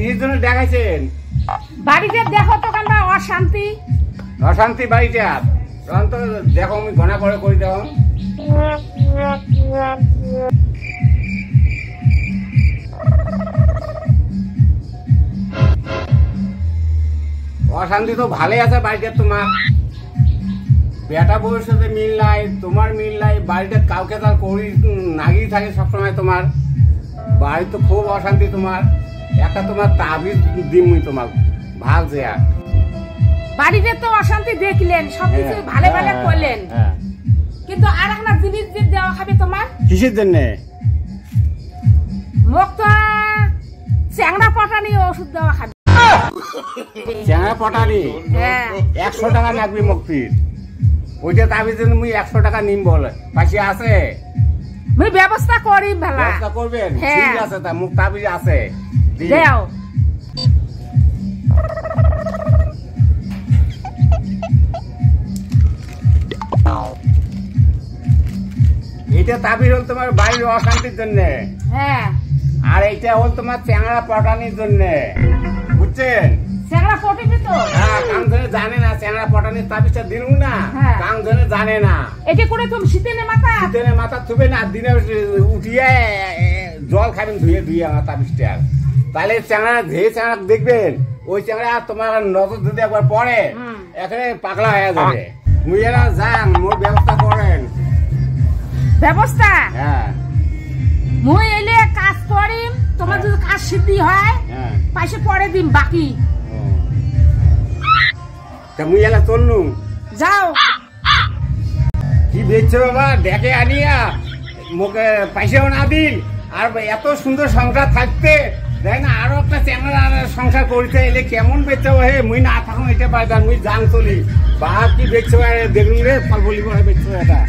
কিসের জন্য দেখাইছেন? বাড়িতে দেখো তো কেন অশান্তি অশান্তি বাড়িতে আর তখন তো দেখো আমি ঘনা করে করি দেখো। অশান্তি তো ভালোই আছে বাড়িতে। তোমার বেটা বউয়ের সাথে মিল নাই, তোমার মিল নাই, বাড়িতে কাউকে তার করি নাগিয়ে থাকে সবসময়। তোমার বাড়ি তো খুব অশান্তি। তোমার একটা তোমার তাবিজ দিমই তোমার ভাগ যে বাড়িতে তো অশান্তি দেখলেন, সবকিছু ভালো ভালো করলেন, কিন্তু আর একটা জিনিস যে দেওয়া খাবে তোমার। কিসের জন্য? মুখ তো চ্যাংড়া পটানি ওষুধ দেওয়া খাবে। চ্যাংড়া পটানি? হ্যাঁ। 100 টাকা লাগবে মুক্তির। ওইটা তাবিজ মুই 100 টাকা নিম বলে পাশে আছে। মুই ব্যবস্থা করি ভালো। ব্যবস্থা করবেন? ঠিক আছে, তা মুখ তাবিজ আছে দেও। এটা তাবিজ হল তোমার বাড়ির অশান্তির জন্য। হ্যাঁ। আর এইটা হল তোমার চ্যাংড়া পটানির জন্য, বুঝছেন? চ্যাংড়া পটিবি তো? হ্যাঁ, কাম ধরে জানে না চ্যাংড়া পটানির তাবিজটা দিন না, কাম ধরে জানে না। এটা করে তুমি শীতেনে মাথা থুবে না, দিনে উঠিয়ে জল খাবেন ধুয়ে ধুয়ে আমার তাবিজটা। তাহলে চ্যাংড়া চ্যাংড়া দেখবেন, ওই চ্যাংড়া তোমার নজর যদি একবার পড়ে এখানে পাগলা হয়ে যাবে। মুইয়েরা যান, মোর ব্যবস্থা করেন। ব্যবস্থা? হ্যাঁ। মুই এলে কাজ করিম, তোমার যদি কাজ সিদ্ধি হয় পয়সা পরে দিম বাকি। তা মুই এলা চললুম। যাও। কি বেচছো বাবা? দেখে আনিয়া মুখে পয়সাও না দিন, আর এত সুন্দর সংসার থাকতে দেখ না আরো একটা চ্যাংড়া সংসার করতে এলে কেমন বেচছো হে? মুই না থাকুন এটা পাইতাম, মুই জান চলি বা কি বেচছো দেখুন রে, ফল বলি করে বেচছো এটা।